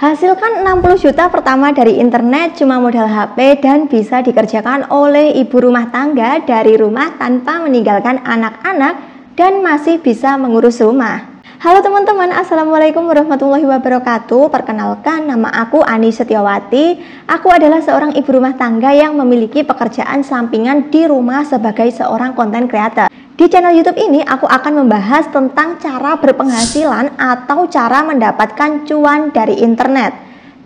Hasilkan 60 juta pertama dari internet cuma modal HP dan bisa dikerjakan oleh ibu rumah tangga dari rumah tanpa meninggalkan anak-anak dan masih bisa mengurus rumah. Halo teman-teman, assalamualaikum warahmatullahi wabarakatuh. Perkenalkan, nama aku Ani Setiawati. Aku adalah seorang ibu rumah tangga yang memiliki pekerjaan sampingan di rumah sebagai seorang konten creator. Di channel YouTube ini aku akan membahas tentang cara berpenghasilan atau cara mendapatkan cuan dari internet.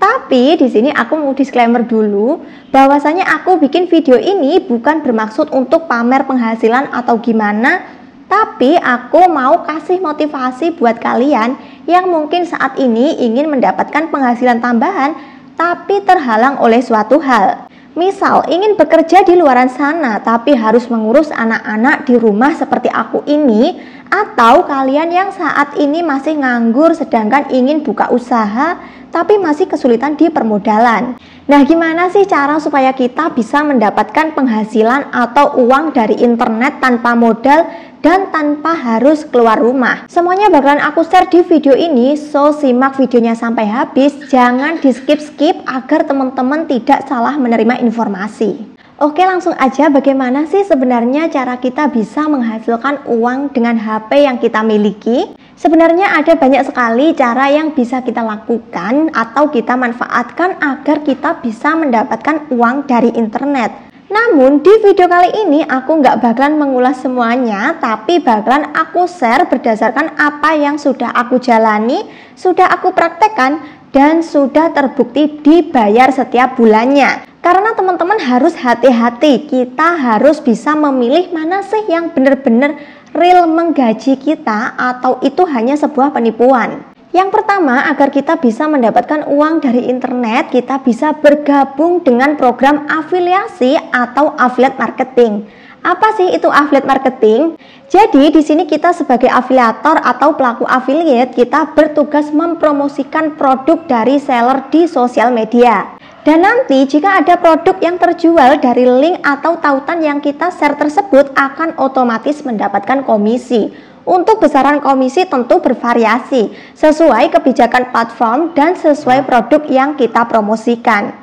Tapi di sini aku mau disclaimer dulu bahwasanya aku bikin video ini bukan bermaksud untuk pamer penghasilan atau gimana, tapi aku mau kasih motivasi buat kalian yang mungkin saat ini ingin mendapatkan penghasilan tambahan tapi terhalang oleh suatu hal. Misal ingin bekerja di luaran sana tapi harus mengurus anak-anak di rumah seperti aku ini, atau kalian yang saat ini masih nganggur sedangkan ingin buka usaha tapi masih kesulitan di permodalan. Nah, gimana sih cara supaya kita bisa mendapatkan penghasilan atau uang dari internet tanpa modal dan tanpa harus keluar rumah? Semuanya bakalan aku share di video ini, so simak videonya sampai habis, jangan di skip-skip agar teman-teman tidak salah menerima informasi. Oke, langsung aja, bagaimana sih sebenarnya cara kita bisa menghasilkan uang dengan HP yang kita miliki? Sebenarnya ada banyak sekali cara yang bisa kita lakukan atau kita manfaatkan agar kita bisa mendapatkan uang dari internet. Namun di video kali ini aku nggak bakalan mengulas semuanya, tapi bakalan aku share berdasarkan apa yang sudah aku jalani, sudah aku praktekkan, dan sudah terbukti dibayar setiap bulannya. Karena teman-teman harus hati-hati, kita harus bisa memilih mana sih yang benar-benar real menggaji kita atau itu hanya sebuah penipuan. Yang pertama, agar kita bisa mendapatkan uang dari internet, kita bisa bergabung dengan program afiliasi atau affiliate marketing. Apa sih itu affiliate marketing? Jadi di sini kita sebagai afiliator atau pelaku affiliate, kita bertugas mempromosikan produk dari seller di sosial media. Dan nanti jika ada produk yang terjual dari link atau tautan yang kita share tersebut akan otomatis mendapatkan komisi. Untuk besaran komisi tentu bervariasi sesuai kebijakan platform dan sesuai produk yang kita promosikan.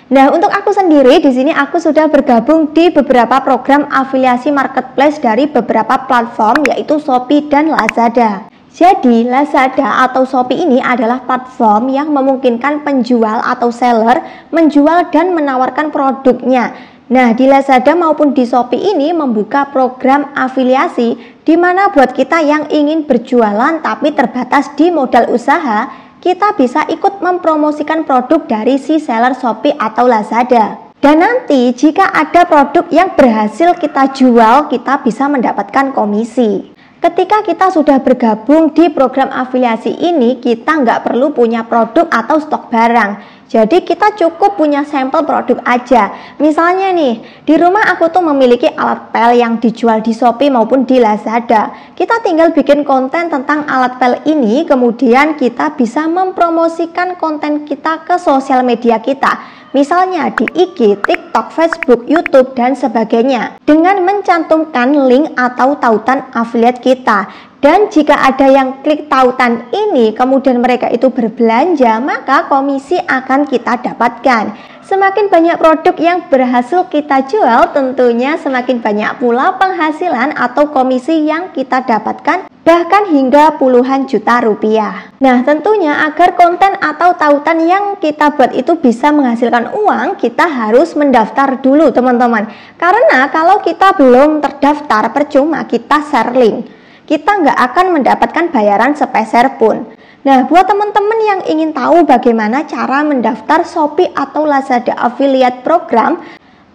Nah, untuk aku sendiri di sini aku sudah bergabung di beberapa program afiliasi marketplace dari beberapa platform yaitu Shopee dan Lazada. Jadi Lazada atau Shopee ini adalah platform yang memungkinkan penjual atau seller menjual dan menawarkan produknya. Nah, di Lazada maupun di Shopee ini membuka program afiliasi di mana buat kita yang ingin berjualan tapi terbatas di modal usaha, kita bisa ikut mempromosikan produk dari si seller Shopee atau Lazada. Dan nanti jika ada produk yang berhasil kita jual, kita bisa mendapatkan komisi. Ketika kita sudah bergabung di program afiliasi ini, kita nggak perlu punya produk atau stok barang. Jadi kita cukup punya sampel produk aja. Misalnya nih, di rumah aku tuh memiliki alat pel yang dijual di Shopee maupun di Lazada. Kita tinggal bikin konten tentang alat pel ini, kemudian kita bisa mempromosikan konten kita ke sosial media kita. Misalnya di IG, TikTok, Facebook, YouTube, dan sebagainya. Dengan mencantumkan link atau tautan affiliate kita. Dan jika ada yang klik tautan ini, kemudian mereka itu berbelanja, maka komisi akan kita dapatkan. Semakin banyak produk yang berhasil kita jual, tentunya semakin banyak pula penghasilan atau komisi yang kita dapatkan, bahkan hingga puluhan juta rupiah. Nah, tentunya agar konten atau tautan yang kita buat itu bisa menghasilkan uang, kita harus mendaftar dulu teman-teman. Karena kalau kita belum terdaftar, percuma kita share link, kita nggak akan mendapatkan bayaran sepeser pun. Nah, buat teman-teman yang ingin tahu bagaimana cara mendaftar Shopee atau Lazada Affiliate Program,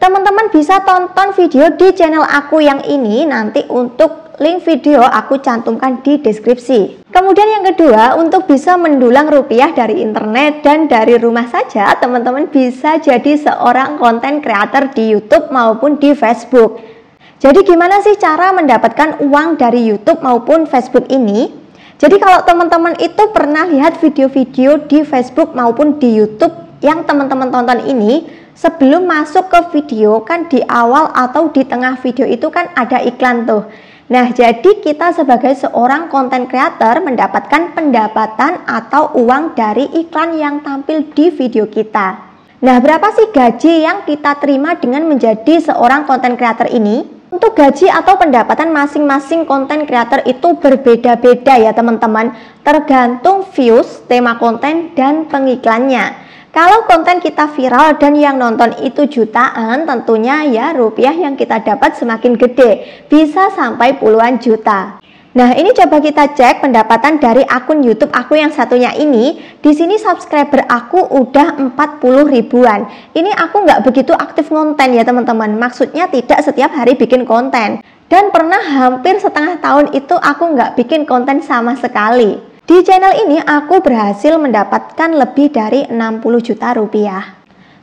teman-teman bisa tonton video di channel aku yang ini. Nanti untuk link video aku cantumkan di deskripsi. Kemudian yang kedua, untuk bisa mendulang rupiah dari internet dan dari rumah saja, teman-teman bisa jadi seorang konten creator di YouTube maupun di Facebook. Jadi gimana sih cara mendapatkan uang dari YouTube maupun Facebook ini? Jadi kalau teman-teman itu pernah lihat video-video di Facebook maupun di YouTube yang teman-teman tonton ini, sebelum masuk ke video kan di awal atau di tengah video itu kan ada iklan tuh. Nah, jadi kita sebagai seorang content creator mendapatkan pendapatan atau uang dari iklan yang tampil di video kita. Nah, berapa sih gaji yang kita terima dengan menjadi seorang content creator ini? Untuk gaji atau pendapatan masing-masing content creator itu berbeda-beda ya teman-teman, tergantung views, tema konten, dan pengiklannya. Kalau konten kita viral dan yang nonton itu jutaan, tentunya ya rupiah yang kita dapat semakin gede, bisa sampai puluhan juta. Nah, ini coba kita cek pendapatan dari akun YouTube aku yang satunya ini. Di sini subscriber aku udah 40 ribuan. Ini aku nggak begitu aktif konten ya teman-teman. Maksudnya tidak setiap hari bikin konten. Dan pernah hampir setengah tahun itu aku nggak bikin konten sama sekali. Di channel ini aku berhasil mendapatkan lebih dari 60 juta rupiah.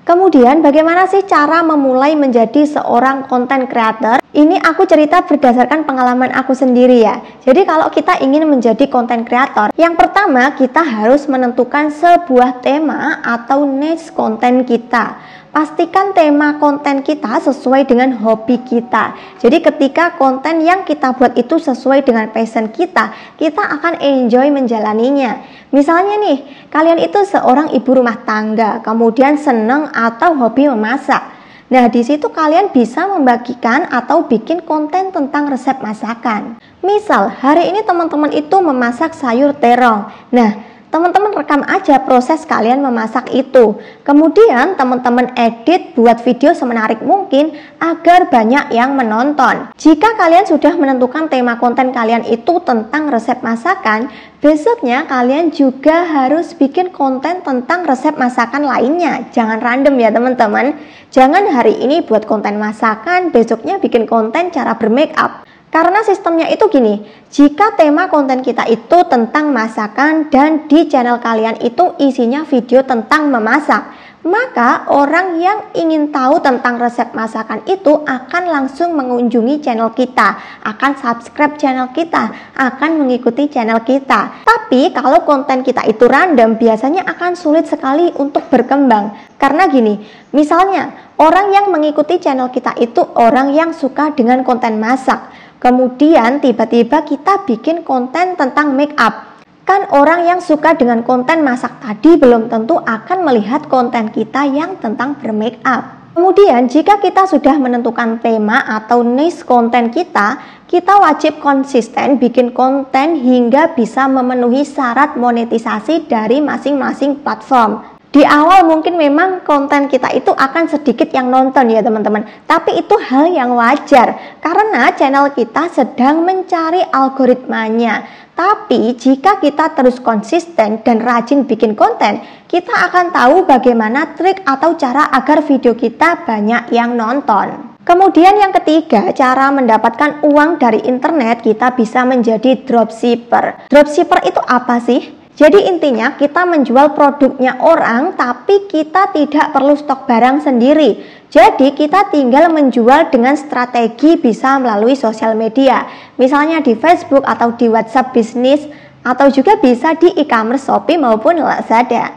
Kemudian bagaimana sih cara memulai menjadi seorang content creator? Ini aku cerita berdasarkan pengalaman aku sendiri ya. Jadi kalau kita ingin menjadi content creator, yang pertama kita harus menentukan sebuah tema atau niche konten kita. Pastikan tema konten kita sesuai dengan hobi kita. Jadi ketika konten yang kita buat itu sesuai dengan passion kita, kita akan enjoy menjalaninya. Misalnya nih, kalian itu seorang ibu rumah tangga, kemudian seneng atau hobi memasak. Nah, di situ kalian bisa membagikan atau bikin konten tentang resep masakan. Misal, hari ini teman-teman itu memasak sayur terong. Nah, teman-teman rekam aja proses kalian memasak itu. Kemudian teman-teman edit buat video semenarik mungkin agar banyak yang menonton. Jika kalian sudah menentukan tema konten kalian itu tentang resep masakan, besoknya kalian juga harus bikin konten tentang resep masakan lainnya. Jangan random ya teman-teman. Jangan hari ini buat konten masakan, besoknya bikin konten cara bermake up. Karena sistemnya itu gini, jika tema konten kita itu tentang masakan dan di channel kalian itu isinya video tentang memasak, maka orang yang ingin tahu tentang resep masakan itu akan langsung mengunjungi channel kita, akan subscribe channel kita, akan mengikuti channel kita. Tapi kalau konten kita itu random, biasanya akan sulit sekali untuk berkembang. Karena gini, misalnya orang yang mengikuti channel kita itu orang yang suka dengan konten masak. Kemudian tiba-tiba kita bikin konten tentang make up. Kan orang yang suka dengan konten masak tadi belum tentu akan melihat konten kita yang tentang bermake up. Kemudian jika kita sudah menentukan tema atau niche konten kita wajib konsisten bikin konten hingga bisa memenuhi syarat monetisasi dari masing-masing platform. Di awal mungkin memang konten kita itu akan sedikit yang nonton ya teman-teman, tapi itu hal yang wajar karena channel kita sedang mencari algoritmanya. Tapi jika kita terus konsisten dan rajin bikin konten, kita akan tahu bagaimana trik atau cara agar video kita banyak yang nonton. Kemudian yang ketiga, cara mendapatkan uang dari internet, kita bisa menjadi dropshipper. Dropshipper itu apa sih? Jadi intinya kita menjual produknya orang tapi kita tidak perlu stok barang sendiri. Jadi kita tinggal menjual dengan strategi bisa melalui sosial media. Misalnya di Facebook atau di WhatsApp bisnis atau juga bisa di e-commerce Shopee maupun Lazada.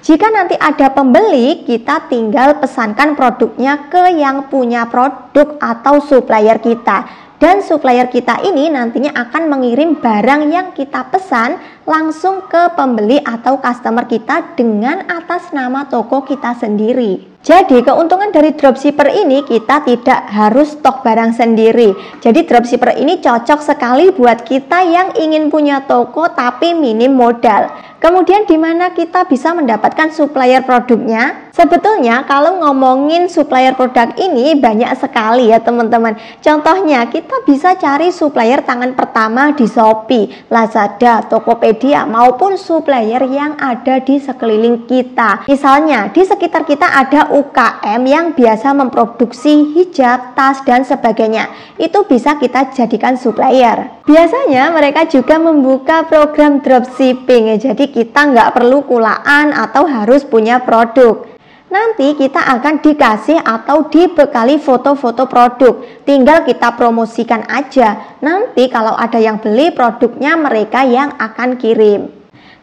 Jika nanti ada pembeli, kita tinggal pesankan produknya ke yang punya produk atau supplier kita. Dan supplier kita ini nantinya akan mengirim barang yang kita pesan langsung ke pembeli atau customer kita dengan atas nama toko kita sendiri. Jadi keuntungan dari dropshipper ini kita tidak harus stok barang sendiri. Jadi dropshipper ini cocok sekali buat kita yang ingin punya toko tapi minim modal. Kemudian di mana kita bisa mendapatkan supplier produknya? Sebetulnya kalau ngomongin supplier produk ini banyak sekali ya teman-teman. Contohnya kita bisa cari supplier tangan pertama di Shopee, Lazada, Tokopedia maupun supplier yang ada di sekeliling kita. Misalnya di sekitar kita ada UKM yang biasa memproduksi hijab, tas dan sebagainya. Itu bisa kita jadikan supplier. Biasanya mereka juga membuka program dropshipping ya. Jadi kita nggak perlu kulaan atau harus punya produk. Nanti kita akan dikasih atau dibekali foto-foto produk. Tinggal kita promosikan aja. Nanti kalau ada yang beli produknya mereka yang akan kirim.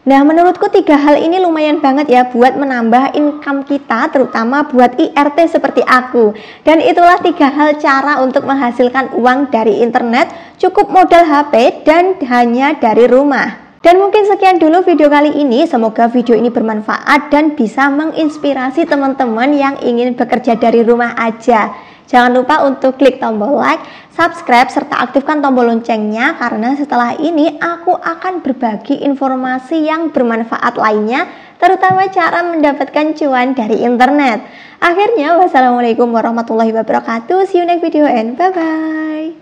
Nah, menurutku 3 hal ini lumayan banget ya buat menambah income kita, terutama buat IRT seperti aku. Dan itulah 3 hal cara untuk menghasilkan uang dari internet, cukup modal HP dan hanya dari rumah. Dan mungkin sekian dulu video kali ini, semoga video ini bermanfaat dan bisa menginspirasi teman-teman yang ingin bekerja dari rumah aja. Jangan lupa untuk klik tombol like, subscribe, serta aktifkan tombol loncengnya karena setelah ini aku akan berbagi informasi yang bermanfaat lainnya, terutama cara mendapatkan cuan dari internet. Akhirnya, wassalamualaikum warahmatullahi wabarakatuh. See you next video and bye-bye.